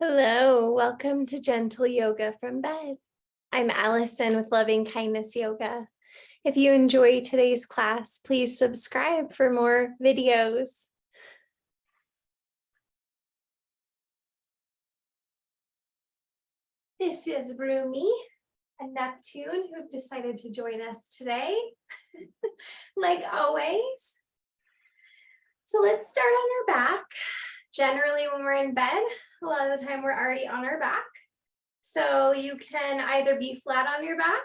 Hello, welcome to Gentle Yoga from Bed. I'm Allison with Loving Kindness Yoga. If you enjoy today's class, please subscribe for more videos. This is Rumi and Neptune who have decided to join us today, like always. So let's start on our back. Generally, when we're in bed, a lot of the time we're already on our back. So you can either be flat on your back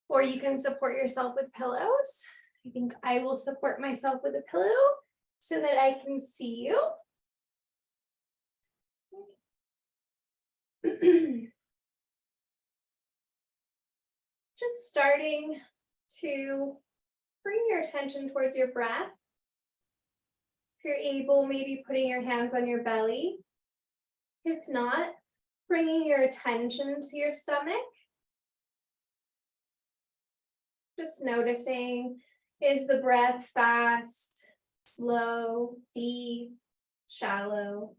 or you can support yourself with pillows. I think I will support myself with a pillow so that I can see you. Just starting to bring your attention towards your breath. If you're able, maybe putting your hands on your belly. If not, bringing your attention to your stomach. Just noticing, is the breath fast, slow, deep, shallow?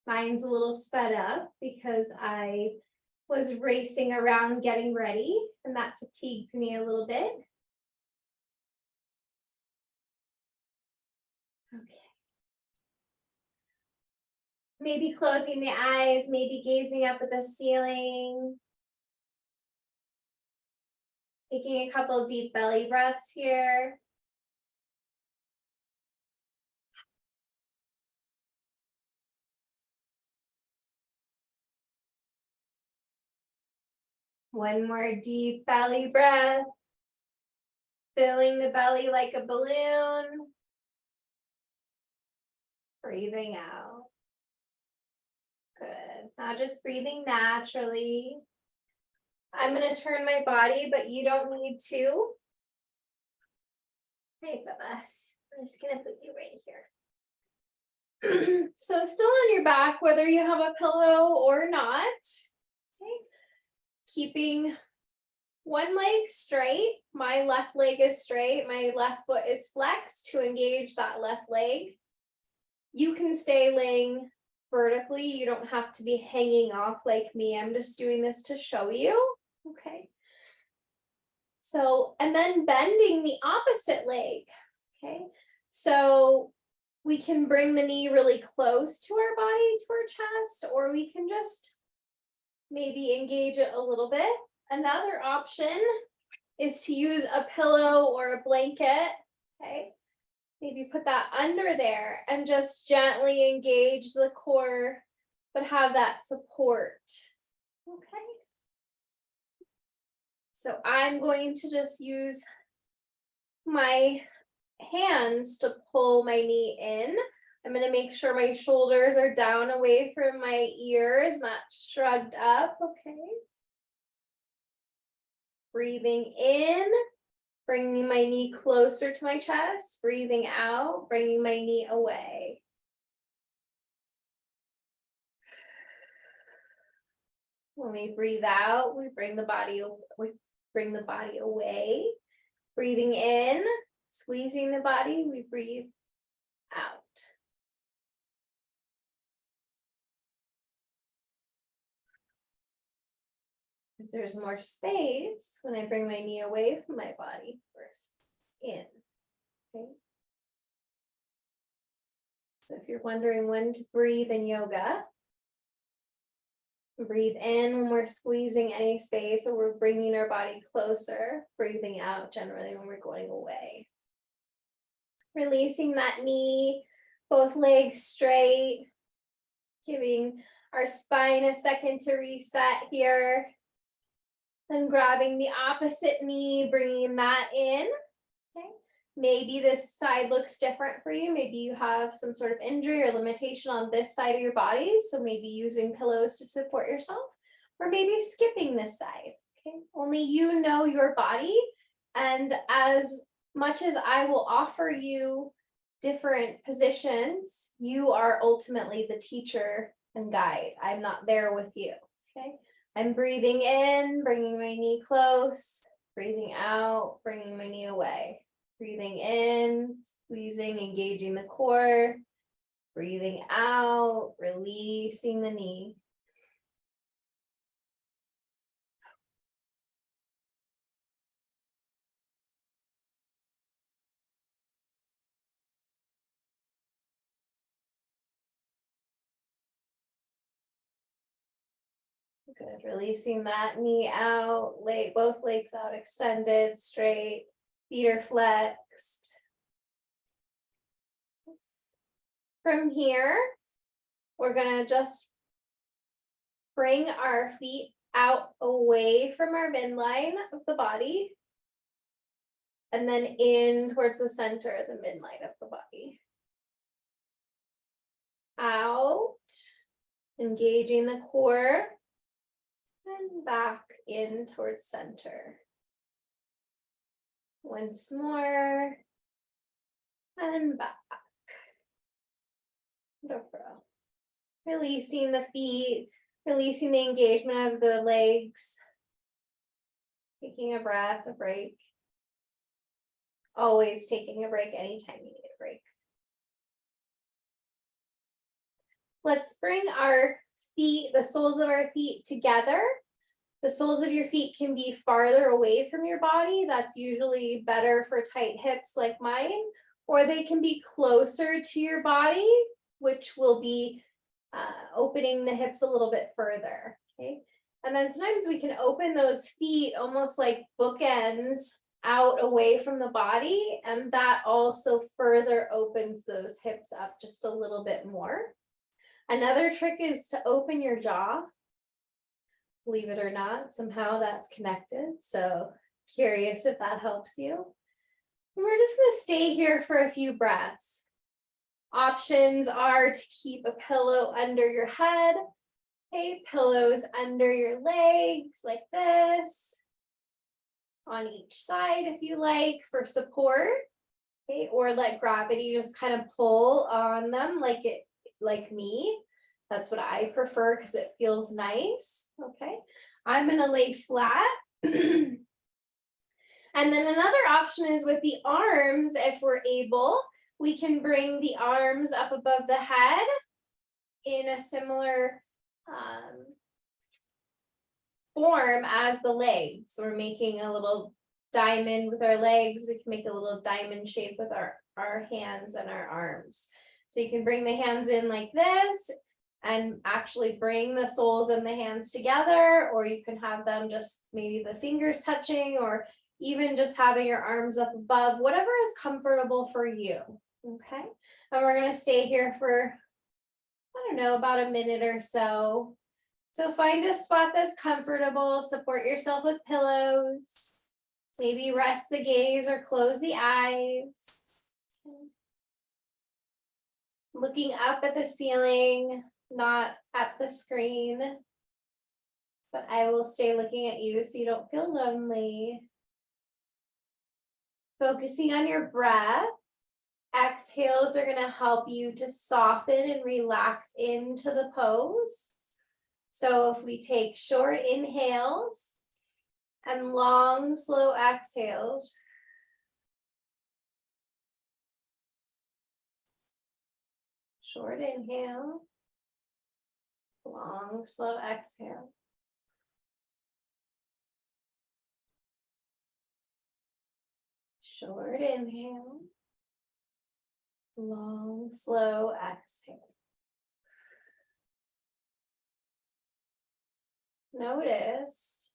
Mine's a little sped up because I was racing around getting ready, and that fatigues me a little bit. Okay. Maybe closing the eyes, maybe gazing up at the ceiling. Taking a couple deep belly breaths here. One more deep belly breath. Filling the belly like a balloon. Breathing out. Good. Now just breathing naturally. I'm going to turn my body, but you don't need to. Hey, Bubba. I'm just going to put you right here. So still on your back, whether you have a pillow or not. Okay. Keeping one leg straight. My left leg is straight. My left foot is flexed to engage that left leg. You can stay laying vertically. You don't have to be hanging off like me. I'm just doing this to show you. Okay. So, and then bending the opposite leg. Okay. So we can bring the knee really close to our body, to our chest, or we can just maybe engage it a little bit. Another option is to use a pillow or a blanket. Okay. Maybe put that under there and just gently engage the core, but have that support. Okay. So I'm going to just use my hands to pull my knee in. I'm going to make sure my shoulders are down away from my ears, not shrugged up. Okay. Breathing in, bringing my knee closer to my chest. Breathing out, bringing my knee away. When we breathe out, we bring the body away. Breathing in, squeezing the body, we breathe out. If there's more space, when I bring my knee away from my body versus in. Okay. So if you're wondering when to breathe in yoga, breathe in when we're squeezing any space or we're bringing our body closer, breathing out generally when we're going away. Releasing that knee, both legs straight, giving our spine a second to reset here. Then grabbing the opposite knee, bringing that in. Okay. Maybe this side looks different for you. Maybe you have some sort of injury or limitation on this side of your body. So maybe using pillows to support yourself, or maybe skipping this side. Okay. Only you know your body. And as much as I will offer you different positions, you are ultimately the teacher and guide. I'm not there with you. Okay. I'm breathing in, bringing my knee close, breathing out, bringing my knee away. Breathing in, squeezing, engaging the core. Breathing out, releasing the knee. Good, releasing that knee out, both legs out, extended, straight, feet are flexed. From here, we're gonna just bring our feet out away from our midline of the body, and then in towards the center of the midline of the body. Out, engaging the core, and back in towards center. Once more, and back. Releasing the feet, releasing the engagement of the legs. Taking a breath, a break. Always taking a break anytime you need a break. Let's bring our feet, the soles of our feet together. The soles of your feet can be farther away from your body. That's usually better for tight hips like mine, or they can be closer to your body, which will be opening the hips a little bit further, okay? And then sometimes we can open those feet almost like bookends out away from the body, and that also further opens those hips up just a little bit more. Another trick is to open your jaw. Believe it or not, somehow that's connected. So curious if that helps you. And we're just gonna stay here for a few breaths. Options are to keep a pillow under your head. Okay, pillows under your legs like this. On each side if you like for support. Okay, or let gravity just kind of pull on them like me. That's what I prefer because it feels nice. Okay, I'm gonna lay flat. And then another option is with the arms, if we're able, we can bring the arms up above the head in a similar form as the legs. So we're making a little diamond with our legs. We can make a little diamond shape with our hands and our arms. So you can bring the hands in like this and actually bring the soles and the hands together, or you can have them just maybe the fingers touching, or even just having your arms up above, whatever is comfortable for you, okay? And we're gonna stay here for, I don't know, about a minute or so. So find a spot that's comfortable, support yourself with pillows, maybe rest the gaze or close the eyes. Looking up at the ceiling, not at the screen, but I will stay looking at you so you don't feel lonely. Focusing on your breath. Exhales are going to help you to soften and relax into the pose. So if we take short inhales and long, slow exhales. Short inhale, long, slow exhale. Short inhale, long, slow exhale. Notice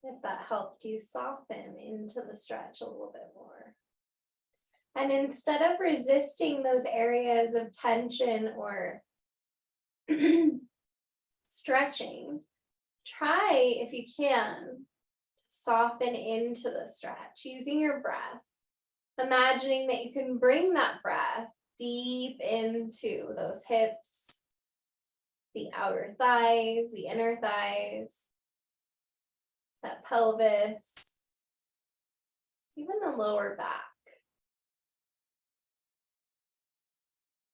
if that helped you soften into the stretch a little bit more. And instead of resisting those areas of tension or stretching, try, if you can, to soften into the stretch using your breath. Imagining that you can bring that breath deep into those hips, the outer thighs, the inner thighs, that pelvis, even the lower back.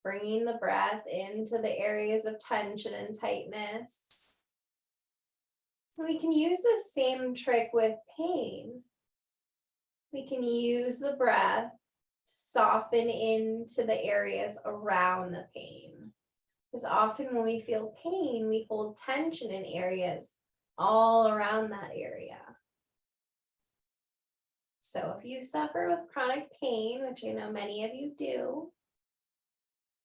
Bringing the breath into the areas of tension and tightness. So we can use the same trick with pain. We can use the breath to soften into the areas around the pain. Because often when we feel pain, we hold tension in areas all around that area. So if you suffer with chronic pain, which I know many of you do,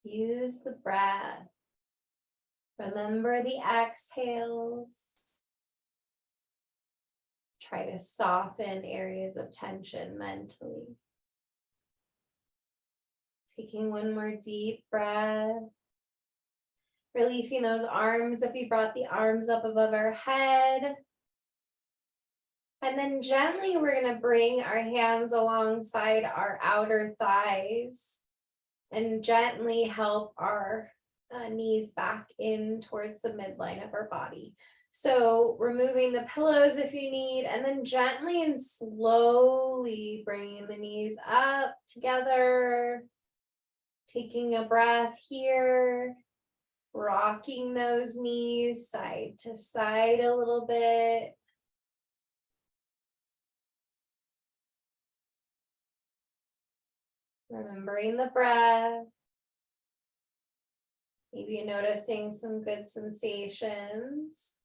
use the breath. Remember the exhales. Try to soften areas of tension mentally. Taking one more deep breath. Releasing those arms if we brought the arms up above our head. And then gently we're going to bring our hands alongside our outer thighs and gently help our knees back in towards the midline of our body. So removing the pillows if you need, and then gently and slowly bringing the knees up together. Taking a breath here. Rocking those knees side to side a little bit. Remembering the breath. Maybe noticing some good sensations.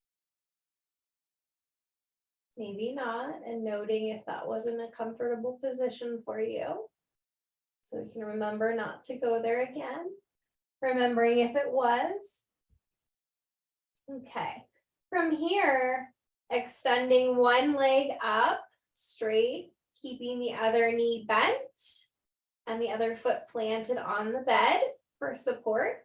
Maybe not, and noting if that wasn't a comfortable position for you. So you can remember not to go there again. Remembering if it was. Okay. From here, extending one leg up straight, keeping the other knee bent and the other foot planted on the bed for support.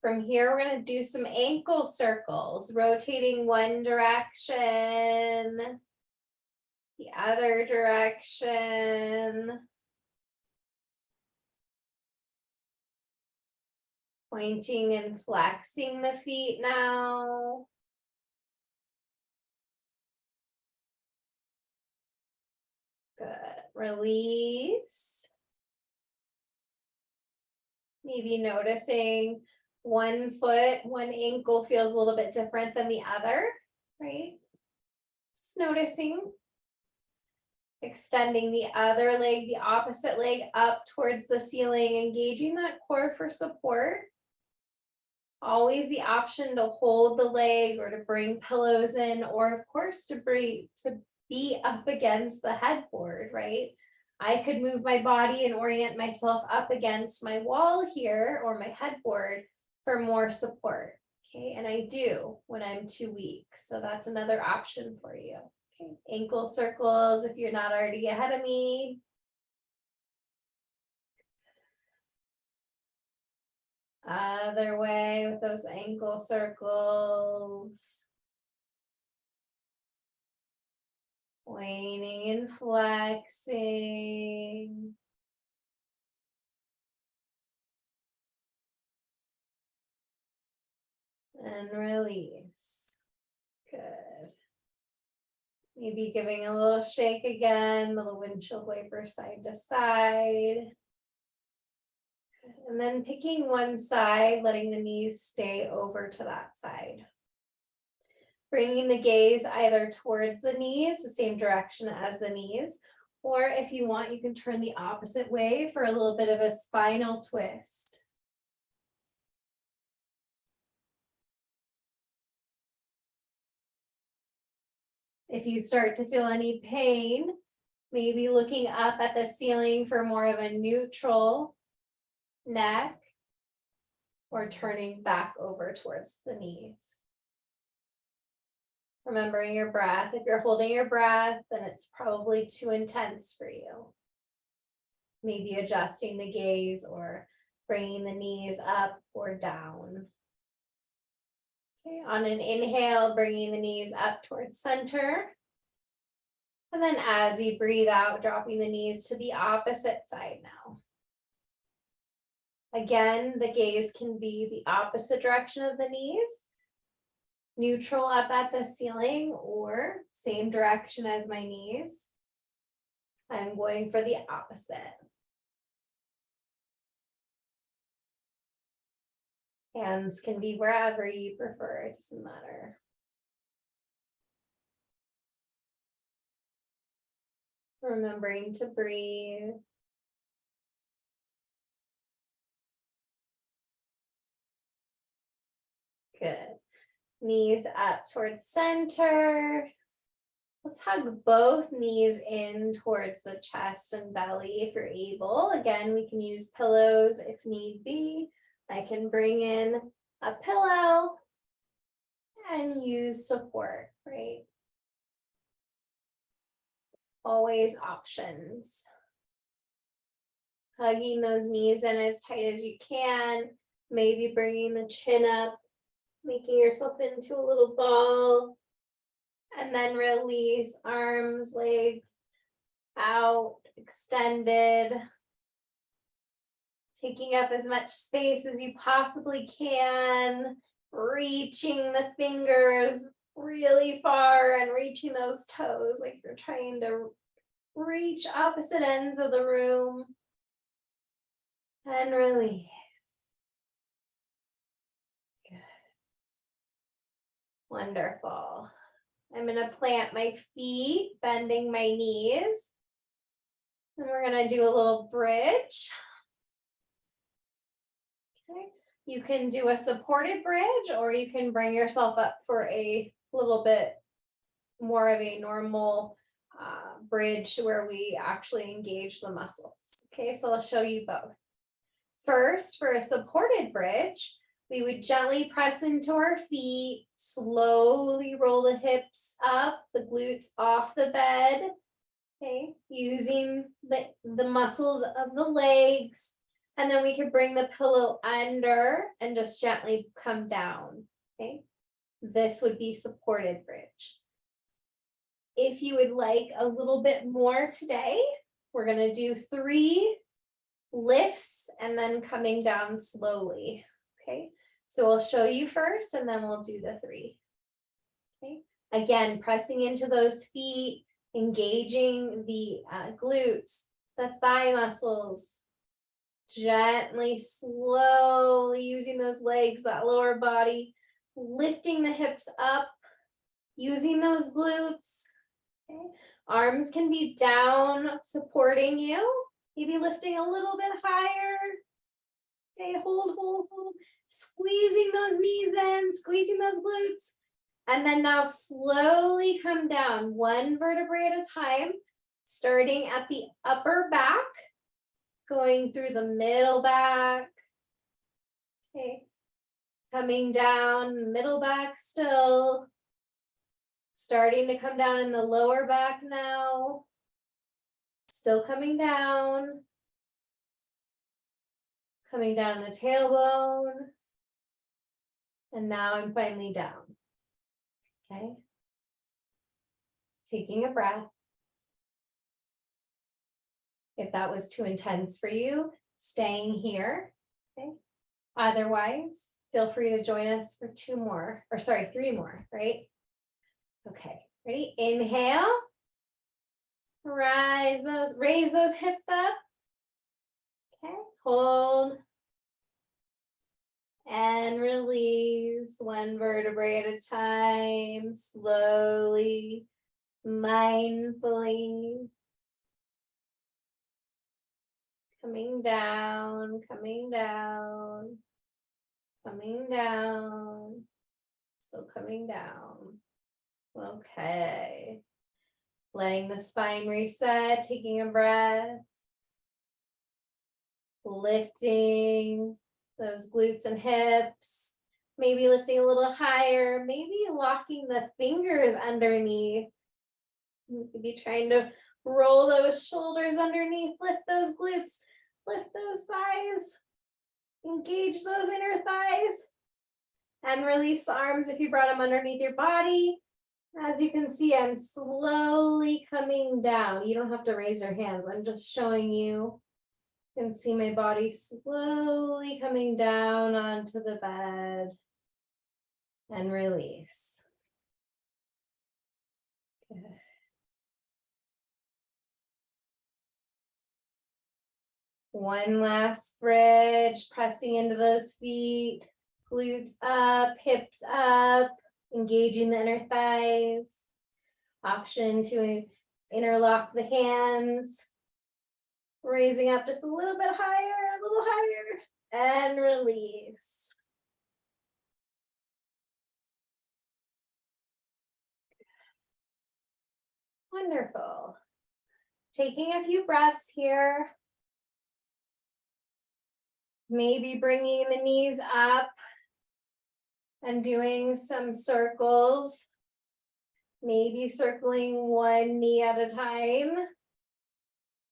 From here, we're going to do some ankle circles, rotating one direction, the other direction. Pointing and flexing the feet now. Good. Release. Maybe noticing one foot, one ankle feels a little bit different than the other, right? Just noticing. Extending the other leg, the opposite leg up towards the ceiling, engaging that core for support. Always the option to hold the leg or to bring pillows in, or of course to be up against the headboard, right? I could move my body and orient myself up against my wall here or my headboard for more support. Okay, and I do when I'm too weak. So that's another option for you. Okay, ankle circles if you're not already ahead of me. Other way with those ankle circles. Pointing and flexing. And release. Good. Maybe giving a little shake again, little windshield wiper side to side. And then picking one side, letting the knees stay over to that side. Bringing the gaze either towards the knees, the same direction as the knees, or if you want, you can turn the opposite way for a little bit of a spinal twist. If you start to feel any pain, maybe looking up at the ceiling for more of a neutral neck, or turning back over towards the knees. Remembering your breath. If you're holding your breath, then it's probably too intense for you. Maybe adjusting the gaze or bringing the knees up or down. Okay, on an inhale, bringing the knees up towards center. And then as you breathe out, dropping the knees to the opposite side now. Again, the gaze can be the opposite direction of the knees, neutral up at the ceiling, or same direction as my knees. I'm going for the opposite. Hands can be wherever you prefer, it doesn't matter. Remembering to breathe. Good. Knees up towards center. Let's hug both knees in towards the chest and belly if you're able. Again, we can use pillows if need be. I can bring in a pillow and use support, right? Always options. Hugging those knees in as tight as you can. Maybe bringing the chin up, making yourself into a little ball. And then release arms, legs out, extended. Taking up as much space as you possibly can. Reaching the fingers really far and reaching those toes like you're trying to reach opposite ends of the room. And release. Good. Wonderful. I'm going to plant my feet, bending my knees. And we're going to do a little bridge. Okay. You can do a supported bridge, or you can bring yourself up for a little bit more of a normal bridge where we actually engage the muscles. Okay, so I'll show you both. First, for a supported bridge, we would gently press into our feet, slowly roll the hips up, the glutes off the bed, okay, using the muscles of the legs. And then we could bring the pillow under and just gently come down, okay? This would be supported bridge. If you would like a little bit more today, we're gonna do 3 lifts and then coming down slowly, okay? So we'll show you first and then we'll do the 3, okay? Again, pressing into those feet, engaging the glutes, the thigh muscles, gently, slowly using those legs, that lower body, lifting the hips up, using those glutes, okay? Arms can be down, supporting you. Maybe lifting a little bit higher. Okay, hold. Squeezing those knees in, squeezing those glutes. And then now slowly come down 1 vertebrae at a time, starting at the upper back, going through the middle back. Okay, coming down, middle back still. Starting to come down in the lower back now. Still coming down. Coming down the tailbone. And now I'm finally down. Okay. Taking a breath. If that was too intense for you, staying here. Okay. Otherwise, feel free to join us for 3 more, right? Okay. Ready? Inhale. Raise those hips up. Okay, hold. And release 1 vertebrae at a time, slowly, mindfully. Coming down, coming down, coming down, still coming down. Okay. Letting the spine reset, taking a breath. Lifting those glutes and hips. Maybe lifting a little higher, maybe locking the fingers underneath. You could be trying to roll those shoulders underneath, lift those glutes, lift those thighs, engage those inner thighs, and release the arms if you brought them underneath your body. As you can see, I'm slowly coming down. You don't have to raise your hands. I'm just showing you. You can see my body slowly coming down onto the bed and release. Good. One last bridge, pressing into those feet, glutes up, hips up, engaging the inner thighs. Option to interlock the hands, raising up just a little bit higher, and release. Wonderful. Taking a few breaths here. Maybe bringing the knees up and doing some circles. Maybe circling one knee at a time.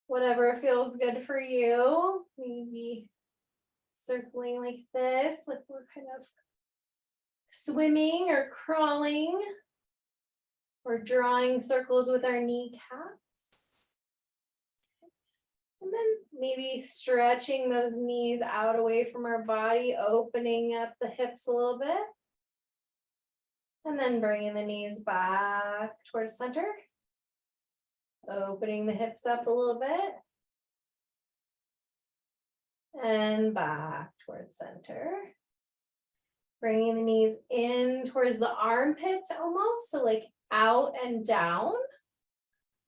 Whatever feels good for you. Maybe circling like this, like we're kind of swimming or crawling. Or drawing circles with our kneecaps. And then maybe stretching those knees out away from our body, opening up the hips a little bit. And then bringing the knees back towards center. Opening the hips up a little bit. And back towards center. Bringing the knees in towards the armpits almost, so like out and down.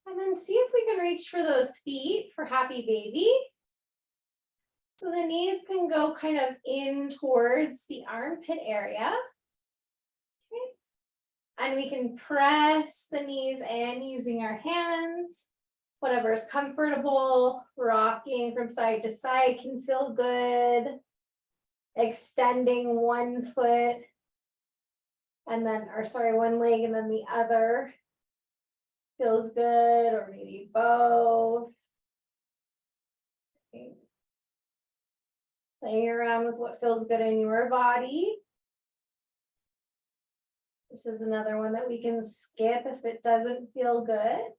And then see if we can reach for those feet for happy baby. So the knees can go kind of in towards the armpit area. Okay. And we can press the knees in using our hands. Whatever is comfortable, rocking from side to side can feel good. Extending one foot and then, or sorry, one leg and then the other feels good, or maybe both. Okay. Playing around with what feels good in your body. This is another one that we can skip if it doesn't feel good.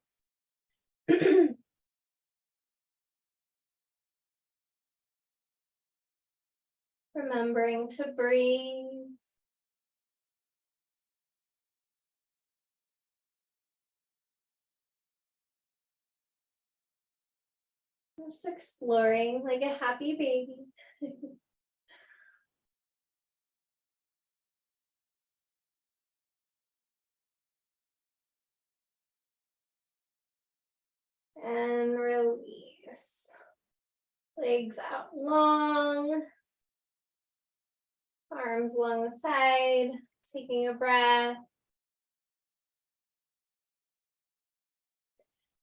Remembering to breathe. Just exploring like a happy baby. And release. Legs out long. Arms along the side. Taking a breath.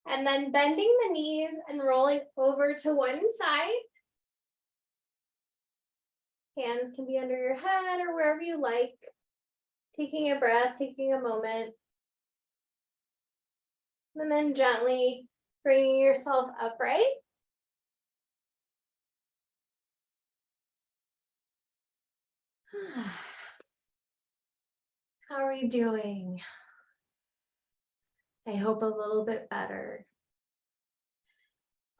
And then bending the knees and rolling over to one side. Hands can be under your head or wherever you like. Taking a breath, taking a moment. And then gently bringing yourself upright. How are we doing? I hope a little bit better.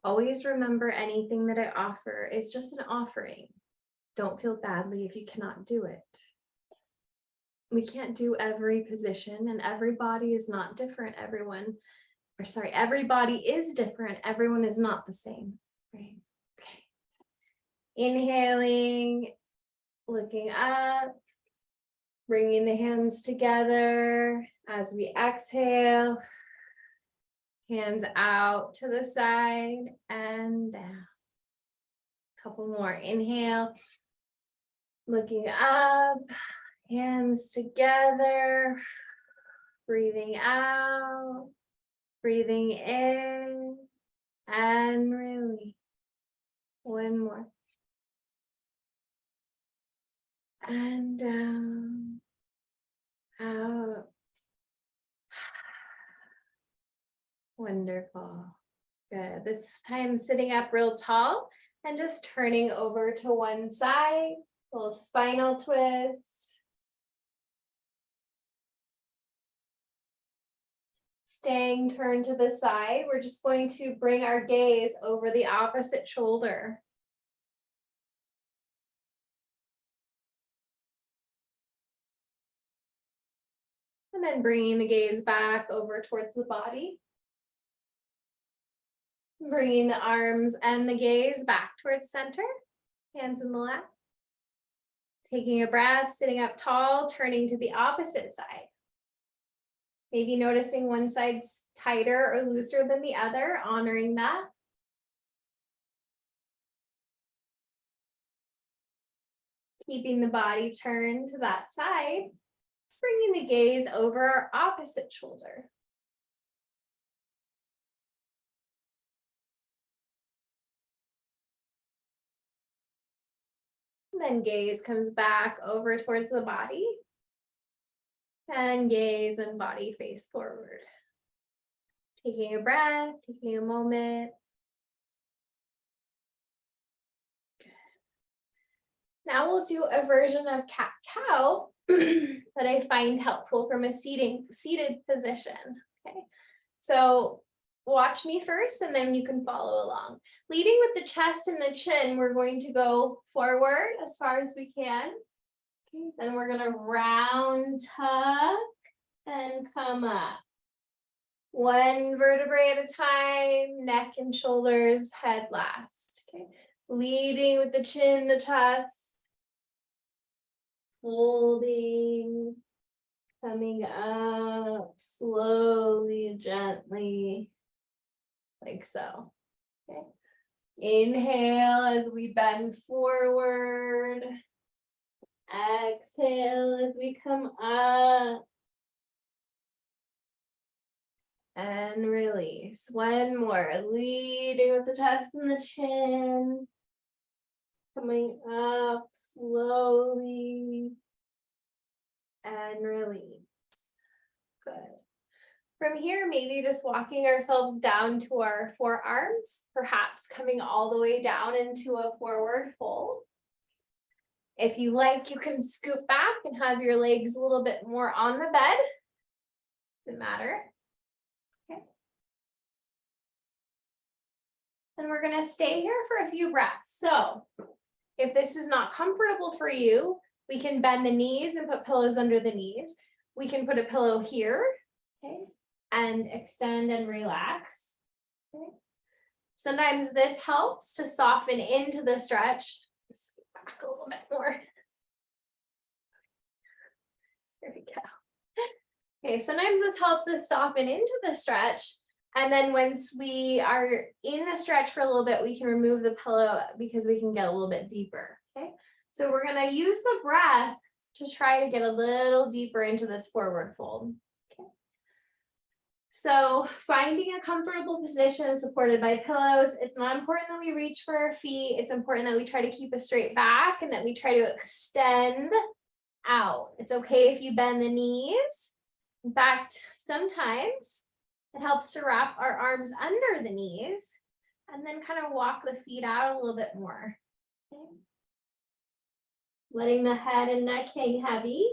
Always remember anything that I offer is just an offering. Don't feel badly if you cannot do it. We can't do every position and every body is not different. Everybody is different. Everyone is not the same, right? Okay. Inhaling, looking up, bringing the hands together as we exhale. Hands out to the side and down. Couple more. Inhale, looking up, hands together, breathing out, breathing in, and release. One more. And down, out. Wonderful. Good. This time sitting up real tall and just turning over to one side. A little spinal twist. Staying turned to the side, we're just going to bring our gaze over the opposite shoulder. And then bringing the gaze back over towards the body. Bringing the arms and the gaze back towards center. Hands in the lap. Taking a breath, sitting up tall, turning to the opposite side. Maybe noticing one side's tighter or looser than the other, honoring that. Keeping the body turned to that side. Bringing the gaze over our opposite shoulder. And then gaze comes back over towards the body. And gaze and body face forward. Taking a breath, taking a moment. Now we'll do a version of cat-cow that I find helpful from a seated position. Okay, so watch me first and then you can follow along. Leading with the chest and the chin, we're going to go forward as far as we can. Okay, then we're going to round tuck and come up. One vertebrae at a time, neck and shoulders, head last. Okay, leading with the chin, the chest. Folding, coming up slowly, gently, like so. Okay. Inhale as we bend forward. Exhale as we come up. And release. One more. Leading with the chest and the chin. Coming up slowly and release. Good. From here, maybe just walking ourselves down to our forearms, perhaps coming all the way down into a forward fold. If you like, you can scoot back and have your legs a little bit more on the bed. Doesn't matter. Okay. And we're going to stay here for a few breaths. So if this is not comfortable for you, we can bend the knees and put pillows under the knees. We can put a pillow here, okay, and extend and relax. Okay. Sometimes this helps to soften into the stretch. Just back a little bit more. There we go. Okay, sometimes this helps us soften into the stretch. And then once we are in the stretch for a little bit, we can remove the pillow because we can get a little bit deeper, okay? So we're gonna use the breath to try to get a little deeper into this forward fold, okay? So finding a comfortable position supported by pillows. It's not important that we reach for our feet. It's important that we try to keep a straight back and that we try to extend out. It's okay if you bend the knees. In fact, sometimes it helps to wrap our arms under the knees and then kind of walk the feet out a little bit more. Okay. Letting the head and neck hang heavy.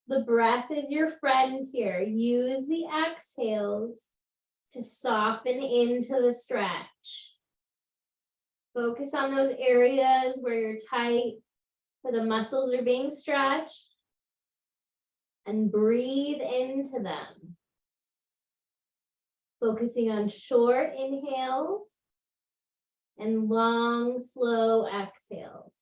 The breath is your friend here. Use the exhales to soften into the stretch. Focus on those areas where you're tight, where the muscles are being stretched. And breathe into them. Focusing on short inhales and long, slow exhales.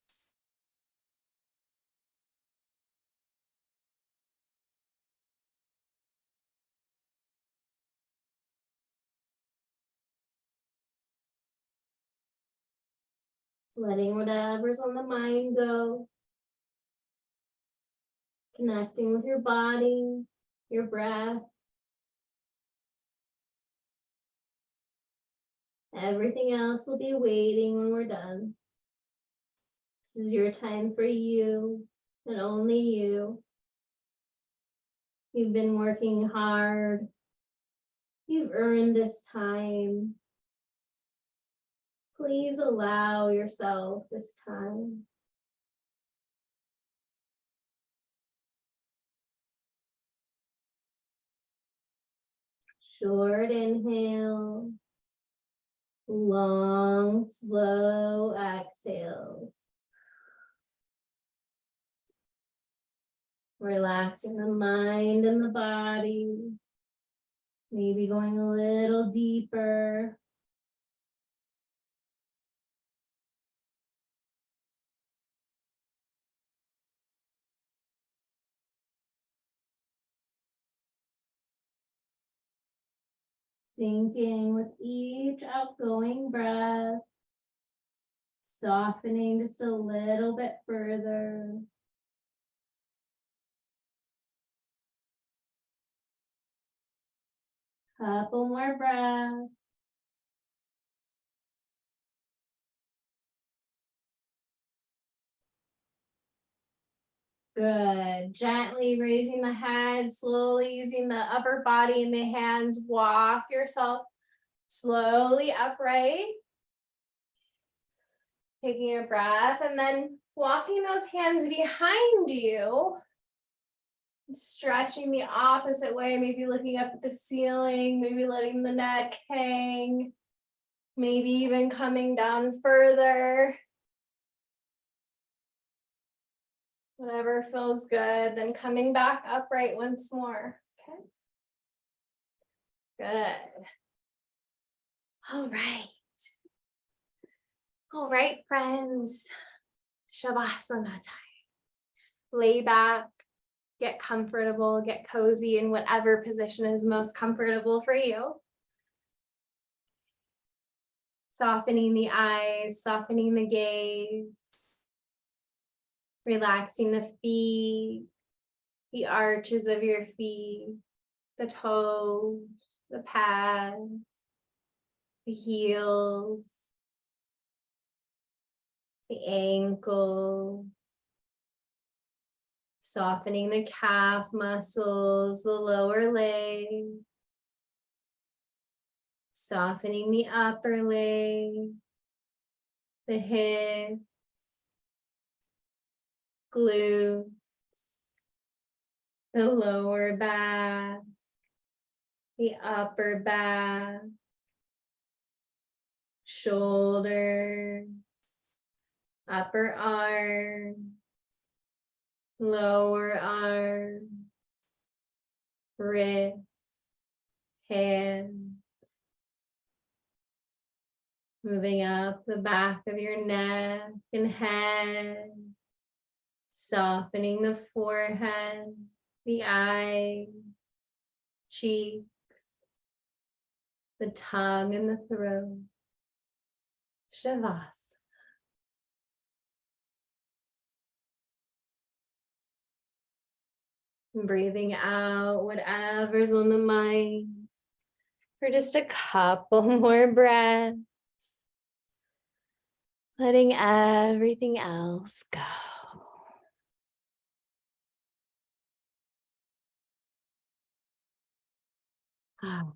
Letting whatever's on the mind go. Connecting with your body, your breath. Everything else will be waiting when we're done. This is your time for you and only you. You've been working hard. You've earned this time. Please allow yourself this time. Short inhale, long, slow exhales. Relaxing the mind and the body. Maybe going a little deeper. Sinking with each outgoing breath, softening just a little bit further. Couple more breaths. Good. Gently raising the head, slowly using the upper body and the hands. Walk yourself slowly upright. Taking a breath and then walking those hands behind you. Stretching the opposite way, maybe looking up at the ceiling, maybe letting the neck hang, maybe even coming down further. Whatever feels good, then coming back upright once more. Okay. Good. All right. All right, friends. Savasana time. Lay back, get comfortable, get cozy in whatever position is most comfortable for you. Softening the eyes, softening the gaze. Relaxing the feet, the arches of your feet, the toes, the pads, the heels, the ankles, softening the calf muscles, the lower leg, softening the upper leg, the hips, glutes, the lower back, the upper back, shoulders, upper arm, lower arm, wrists, hands. Moving up the back of your neck and head, softening the forehead, the eyes, cheeks, the tongue and the throat. Savasana. Breathing out whatever's on the mind for just a couple more breaths. Letting everything else go. Oh,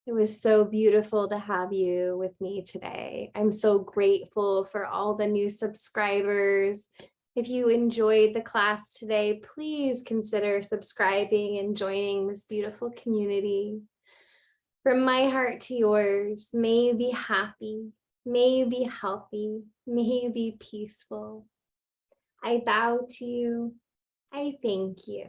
it was so beautiful to have you with me today. I'm so grateful for all the new subscribers. If you enjoyed the class today, please consider subscribing and joining this beautiful community. From my heart to yours, may you be happy, may you be healthy, may you be peaceful. I bow to you. I thank you.